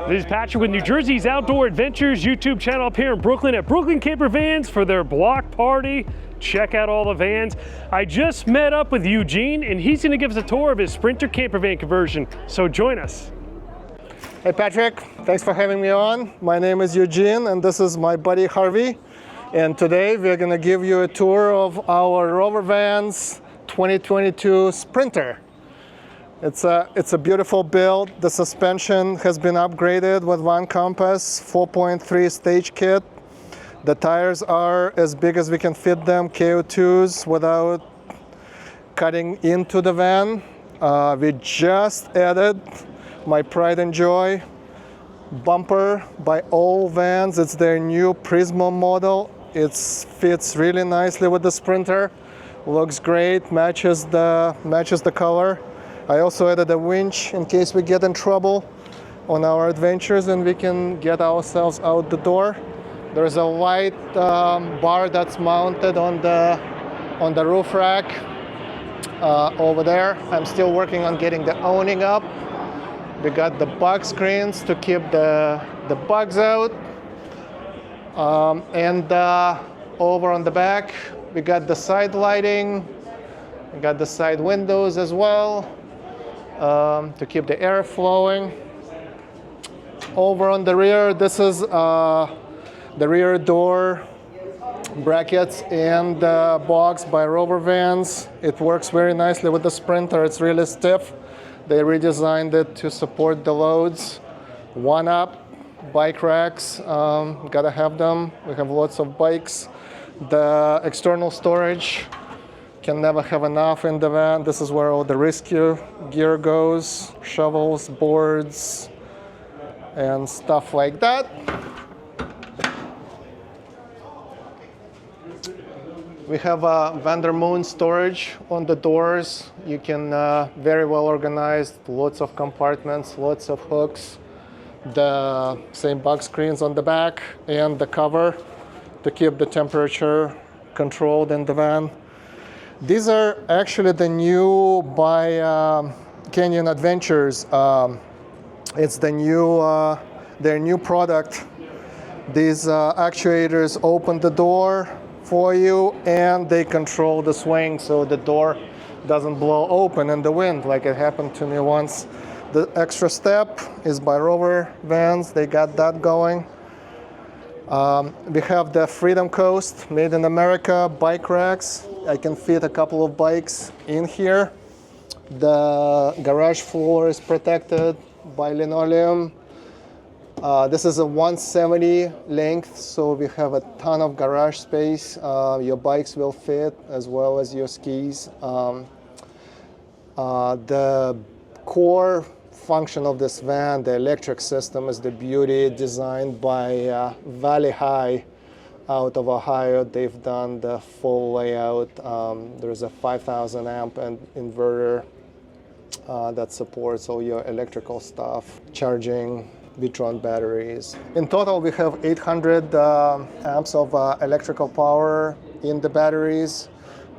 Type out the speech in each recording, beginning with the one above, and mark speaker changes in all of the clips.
Speaker 1: This is Patrick with New Jersey's Outdoor Adventures YouTube channel up here in Brooklyn at Brooklyn Campervans for their block party. Check out all the vans. I just met up with Eugene and he's going to give us a tour of his Sprinter campervan conversion. So join us.
Speaker 2: Hey Patrick, thanks for having me on. My name is Eugene and this is my buddy Harvey. And today we're going to give you a tour of our Rover Vans 2022 Sprinter. It's a beautiful build. The suspension has been upgraded with Van Compass 4.3 stage kit. The tires are as big as we can fit them, KO2s, without cutting into the van. We just added my pride and joy bumper by all Vans. It's their new Prismo model. It fits really nicely with the Sprinter. Looks great, matches the color. I also added a winch in case we get in trouble on our adventures and we can get ourselves out the door. There's a white bar that's mounted on the roof rack over there. I'm still working on getting the awning up. We got the bug screens to keep the bugs out. Over on the back, we got the side lighting. We got the side windows as well. To keep the air flowing. Over on the rear, this is the rear door brackets and box by Rover Vans. It works very nicely with the Sprinter. It's really stiff. They redesigned it to support the loads. One up, bike racks, gotta have them. We have lots of bikes. The external storage, can never have enough in the van. This is where all the rescue gear goes, shovels, boards, and stuff like that. We have a Vandermoon storage on the doors. You can very well organized, lots of compartments, lots of hooks. The same bug screens on the back and the cover to keep the temperature controlled in the van. These are actually the new by Canyon Adventures. It's their new product. These actuators open the door for you and they control the swing so the door doesn't blow open in the wind like it happened to me once. The extra step is by Rover Vans. They got that going. We have the Freedom Coast made in America bike racks. I can fit a couple of bikes in here. The garage floor is protected by linoleum. This is a 170 length, so we have a ton of garage space. Your bikes will fit as well as your skis. The core function of this van, the electric system, is the beauty designed by Valley High out of Ohio. They've done the full layout. There's a 5,000 amp inverter that supports all your electrical stuff, charging, Vitron batteries. In total, we have 800 amps of electrical power in the batteries.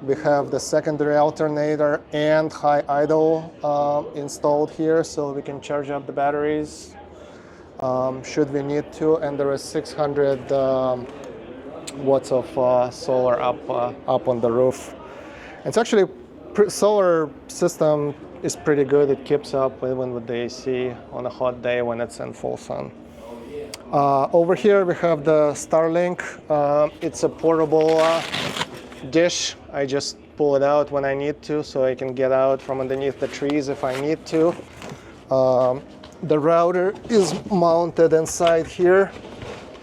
Speaker 2: We have the secondary alternator and high idle installed here, so we can charge up the batteries should we need to. And there is 600 watts of solar up on the roof. It's actually solar system is pretty good. It keeps up even with the AC on a hot day when it's in full sun. Over here we have the Starlink. It's a portable dish. I just pull it out when I need to, so I can get out from underneath the trees if I need to. The router is mounted inside here,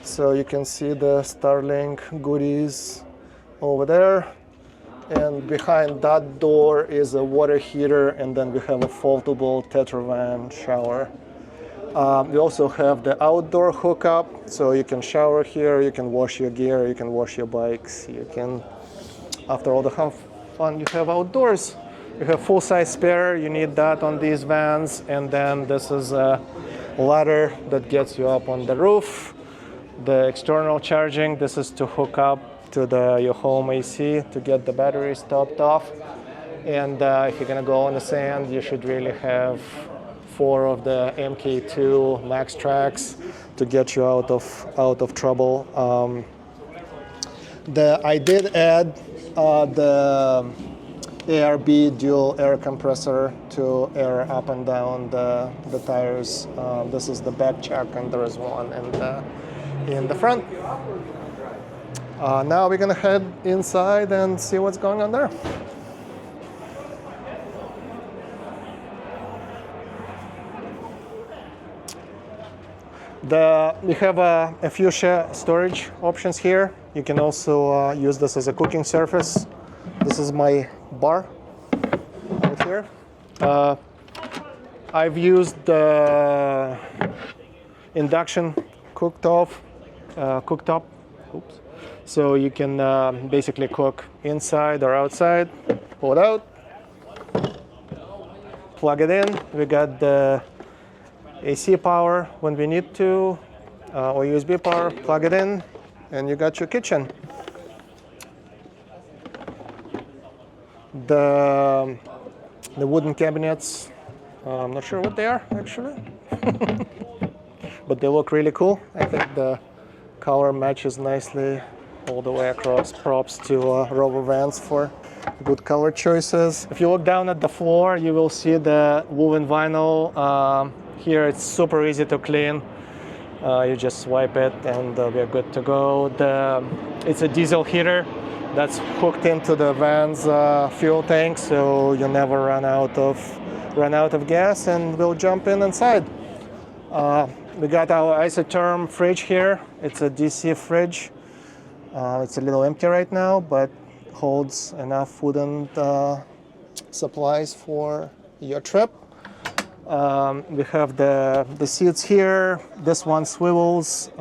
Speaker 2: so you can see the Starlink goodies over there. And behind that door is a water heater, and then we have a foldable Tetravan shower. We also have the outdoor hookup, so you can shower here, you can wash your gear, you can wash your bikes, you can, after all the fun you have outdoors. You have full-size spare, you need that on these vans, and then this is a ladder that gets you up on the roof. The external charging, this is to hook up to your home AC to get the batteries topped off. And if you're gonna go on the sand, you should really have 4 of the MK2 Max Tracks to get you out of trouble. I did add the ARB dual air compressor to air up and down the tires. This is the back check, and there is one in the front. Now we're gonna head inside and see what's going on there. We have a few storage options here. You can also use this as a cooking surface. This is my bar right here. I've used the induction cooktop. Oops. So you can basically cook inside or outside. Pull it out, plug it in. We got the AC power when we need to, or USB power, plug it in, and you got your kitchen. The wooden cabinets, I'm not sure what they are actually, but they look really cool. I think the color matches nicely all the way across. Props to Rover Vans for good color choices. If you look down at the floor, you will see the woven vinyl. Here it's super easy to clean. You just swipe it and we're good to go. It's a diesel heater that's hooked into the van's fuel tank, so you never run out of gas, and we'll jump inside. We got our isotherm fridge here. It's a DC fridge. It's a little empty right now, but holds enough food and supplies for your trip. We have the seats here. This one swivels.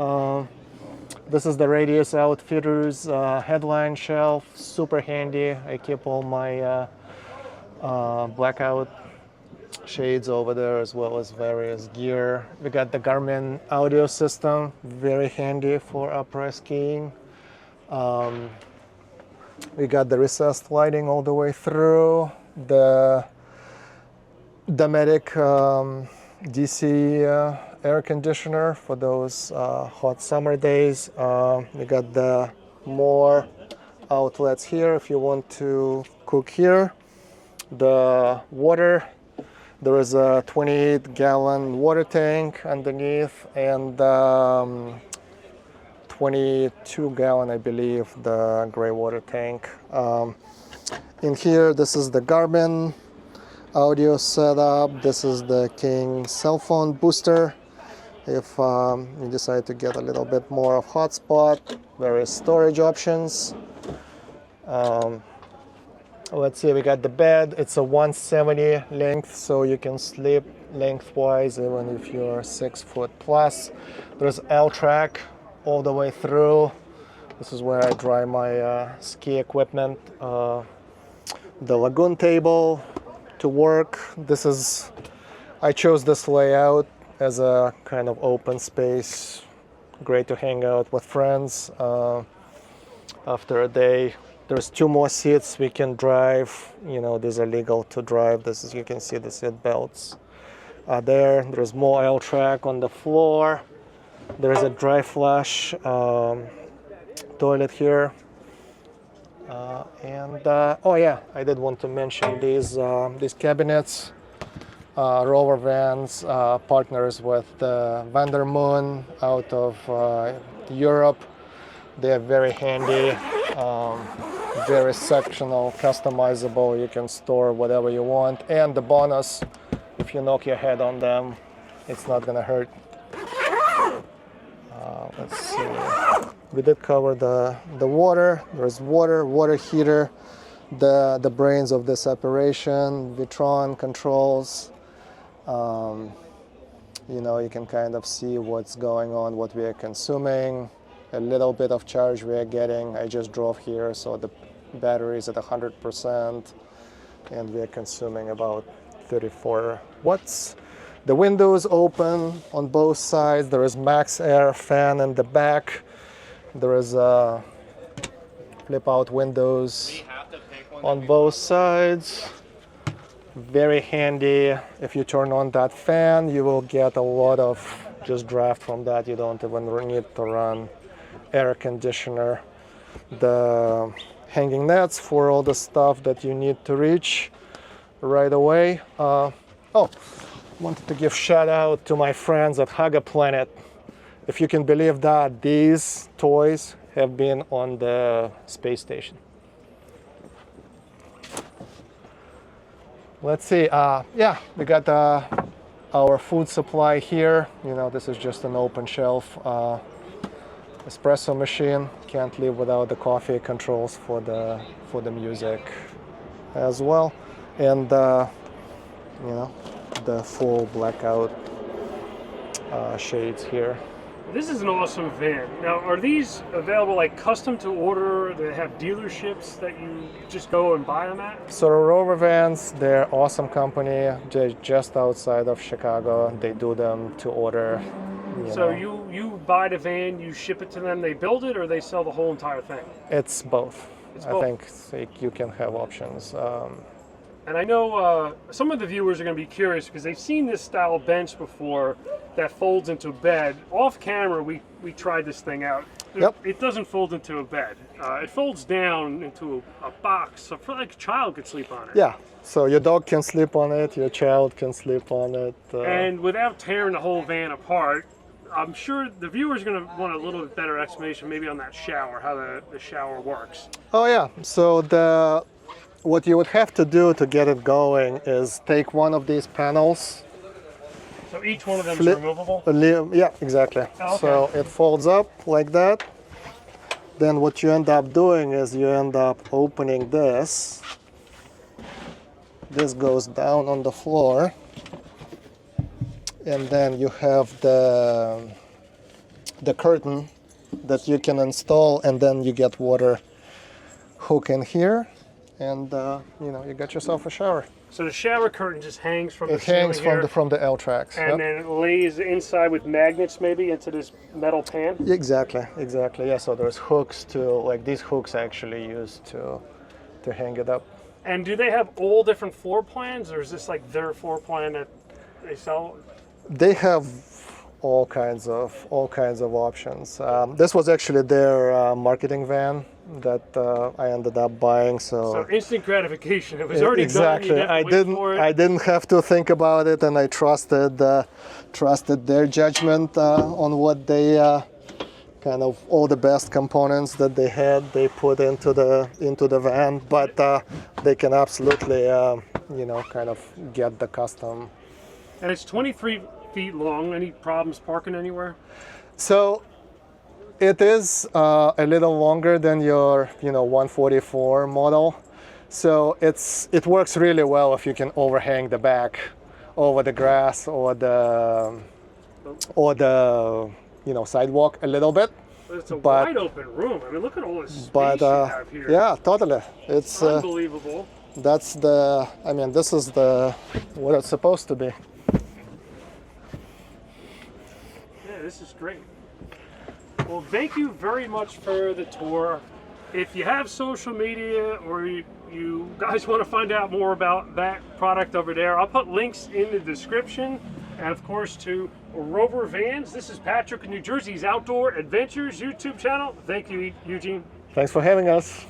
Speaker 2: This is the Radius Outfitters headline shelf. Super handy. I keep all my blackout shades over there, as well as various gear. We got the Garmin audio system, very handy for upright skiing. We got the recessed lighting all the way through. The Dometic DC air conditioner for those hot summer days. We got the more outlets here if you want to cook here. The water, there is a 28-gallon water tank underneath, and 22-gallon, I believe, the gray water tank. In here, this is the Garmin audio setup. This is the King cell phone booster. If you decide to get a little bit more of hotspot, various storage options. Let's see, we got the bed. It's a 170 length, so you can sleep lengthwise even if you're 6 foot plus. There's L-track all the way through. This is where I dry my ski equipment. The lagoon table to work. I chose this layout as a kind of open space. Great to hang out with friends after a day. There's 2 more seats we can drive. You know, these are legal to drive. You can see the seat belts there. There's more L-track on the floor. There's a dry flush toilet here. Oh yeah, I did want to mention these cabinets. Rover Vans partners with Vandermoon out of Europe. They are very handy, very sectional, customizable. You can store whatever you want. And the bonus, if you knock your head on them, it's not gonna hurt. Let's see. We did cover the water. There's water heater, the brains of this operation, Vitron controls. You know, you can kind of see what's going on, what we are consuming, a little bit of charge we are getting. I just drove here, so the battery is at 100%, and we are consuming about 34 watts. The windows open on both sides. There is max air fan in the back. There is flip out windows on both sides. Very handy. If you turn on that fan, you will get a lot of just draft from that. You don't even need to run air conditioner. The hanging nets for all the stuff that you need to reach right away. Wanted to give shout out to my friends at Haga Planet. If you can believe that, these toys have been on the space station. Let's see, we got our food supply here. You know, this is just an open shelf espresso machine. Can't live without the coffee controls for the music as well. And, you know, the full blackout shades here.
Speaker 1: This is an awesome van. Now, are these available like custom to order? They have dealerships that you just go and buy them at?
Speaker 2: So Rover Vans, they're awesome company. They're just outside of Chicago. They do them to order.
Speaker 1: So you buy the van, you ship it to them, they build it, or they sell the whole entire thing?
Speaker 2: It's both.
Speaker 1: It's
Speaker 2: I
Speaker 1: both.
Speaker 2: think you can have options.
Speaker 1: And I know some of the viewers are going to be curious because they've seen this style bench before that folds into a bed. Off camera, we tried this thing out.
Speaker 2: Yep.
Speaker 1: It doesn't fold into a bed. It folds down into a box, so for like a child could sleep on it.
Speaker 2: Yeah, so your dog can sleep on it, your child can sleep on it.
Speaker 1: And without tearing the whole van apart, I'm sure the viewers are going to want a little bit better explanation maybe on that shower, how the shower works.
Speaker 2: Oh yeah, so what you would have to do to get it going is take one of these panels.
Speaker 1: So each one of them is removable?
Speaker 2: Yeah, exactly.
Speaker 1: Oh, okay.
Speaker 2: So it folds up like that. Then what you end up doing is you end up opening this. This goes down on the floor. And then you have the curtain that you can install, and then you get water hook in here. And you know, you got yourself a shower.
Speaker 1: So the shower curtain just hangs from the
Speaker 2: It hangs
Speaker 1: ceiling here,
Speaker 2: from the L tracks.
Speaker 1: and then it lays inside with magnets maybe into this metal pan?
Speaker 2: Exactly. Yeah. So there's hooks like these hooks actually used to hang it up.
Speaker 1: And do they have all different floor plans, or is this like their floor plan that they sell?
Speaker 2: They have all kinds of options. This was actually their marketing van that I ended up buying.
Speaker 1: So instant gratification. It was already
Speaker 2: exactly.
Speaker 1: done. You didn't have to wait for it.
Speaker 2: I didn't have to think about it, and I trusted their judgment on what they kind of all the best components that they had. They put into the van, but they can absolutely you know, kind of get the custom.
Speaker 1: And it's 23 feet long. Any problems parking anywhere?
Speaker 2: So it is a little longer than your 144 model. So it works really well if you can overhang the back over the grass or the sidewalk a little bit.
Speaker 1: But it's a wide open room. I mean, look at all this space you have here.
Speaker 2: Yeah, totally. It's
Speaker 1: unbelievable.
Speaker 2: This is what it's supposed to be.
Speaker 1: This is great. Well, thank you very much for the tour. If you have social media or you guys want to find out more about that product over there, I'll put links in the description. And of course to Rover Vans. This is Patrick in New Jersey's Outdoor Adventures YouTube channel. Thank you, Eugene.
Speaker 2: Thanks for having us.